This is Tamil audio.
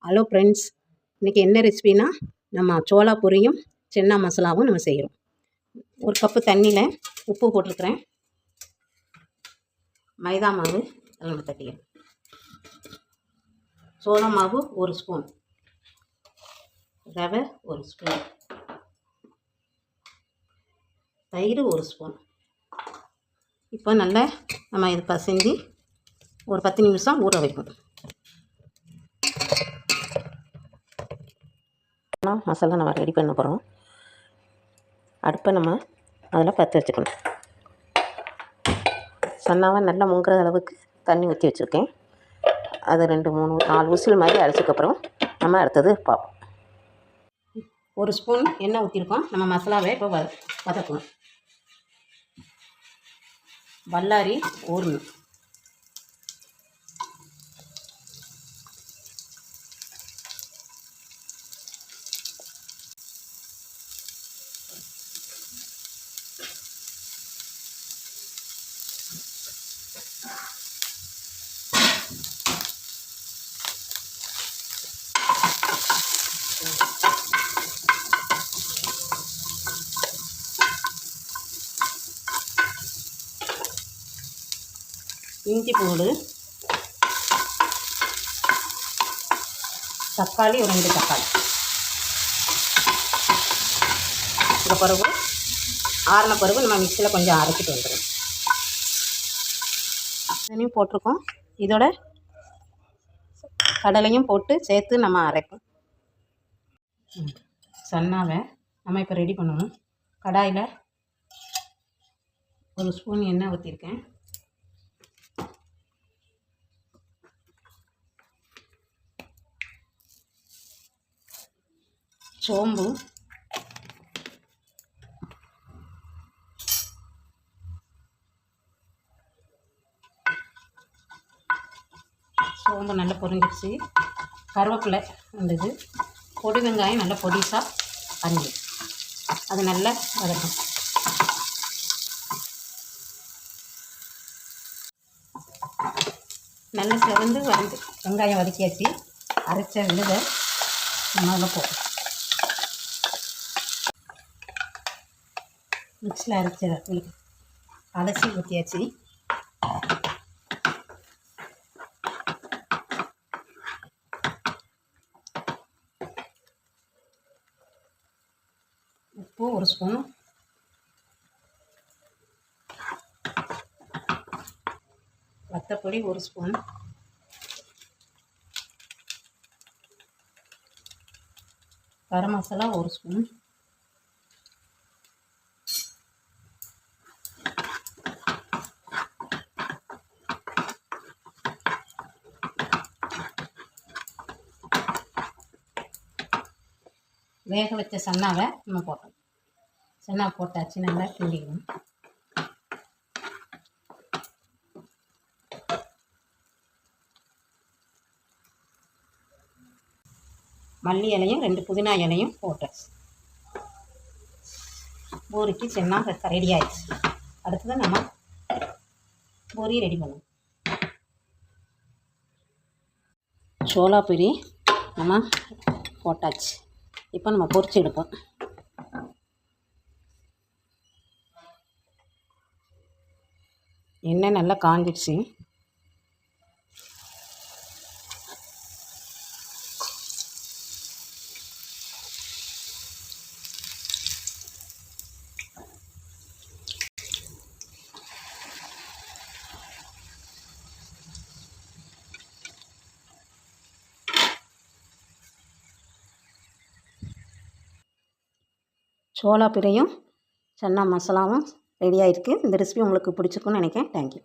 ஹலோ ஃப்ரெண்ட்ஸ், இன்றைக்கி என்ன ரெசிபினா நம்ம சோளா பொரியும் சென்னா மசாலாவும் நம்ம செய்கிறோம். ஒரு கப்பு தண்ணியில் உப்பு போட்டிருக்கிறேன், மைதா மாவு நம்ம தட்டிக்கிறேன், சோள மாவு 1 ஸ்பூன், ரவை 1 ஸ்பூன், தயிர் 1 ஸ்பூன். இப்போ நல்லா நம்ம இது பசைஞ்சு ஒரு 10 நிமிஷம் ஊற வைக்கணும். மசாலா நம்ம ரெடி பண்ண போகிறோம். அடுப்பை நம்ம அதில் பற்ற வச்சுக்கணும். சன்னாவை நல்லா முங்குற அளவுக்கு தண்ணி ஊற்றி வச்சுருக்கேன். அது 2, 3, 4 விசில் மாதிரி அரைச்சதுக்கப்புறம் நம்ம அடுத்தது பார்ப்போம். 1 ஸ்பூன் எண்ணெய் ஊற்றிருக்கோம். நம்ம மசாலாவை இப்போ வதக்கணும். வல்லாரி ஊறணும். இஞ்சி பூண்டு, தக்காளி ஒரு 2 தக்காளி. இந்த பிறகு ஆறின பிறகு நம்ம மிக்சியில் கொஞ்சம் அரைச்சிட்டு வந்துடும். இதனையும் போட்டிருக்கோம். இதோட கடலையும் போட்டு சேர்த்து நம்ம அரைப்போம். சன்னாவை நம்ம இப்போ ரெடி பண்ணணும். கடாயில் 1 ஸ்பூன் எண்ணெய் ஊற்றிருக்கேன். சோம்பு, நல்லா பொரிஞ்சிடுச்சு. கருவேப்பிலை வந்தது, பொடி வெங்காயம் நல்லா பொடிசாக அரிஞ்சு அது நல்லா வதக்கும். நல்லா சிவந்து வந்து வெங்காயம் வதக்கியாச்சு. அரைச்ச விழுதை நம்ம அதில் போடும். மிக்ஸில் அரைச்ச அலசி ஊற்றியாச்சு. உப்பு 1 spoon, வத்தப்பொடி 1 spoon, garam masala 1 spoon, வேக வச்ச சன்னாவை நம்ம போட்டோம். சன்னா போட்டாச்சு, நல்லா கிண்டிக்கணும். மல்லி இலையும் 2 புதினா இலையும் போட்டாச்சு. பூரிக்கு சென்னா ரெடி ஆயிடுச்சு. அடுத்தது நம்ம பூரி ரெடி பண்ணுவோம். சோளா பூரி நம்ம போட்டாச்சு. இப்போ நம்ம பொரிச்சு எடுப்போம். எண்ணெய் நல்லா காஞ்சிடுச்சு. சோளா பூரியும் சன்னா மசாலாவும் ரெடியாக இருக்குது. இந்த ரெசிபி உங்களுக்கு பிடிச்சிருக்குன்னு நினைக்கிறேன். தேங்க்யூ.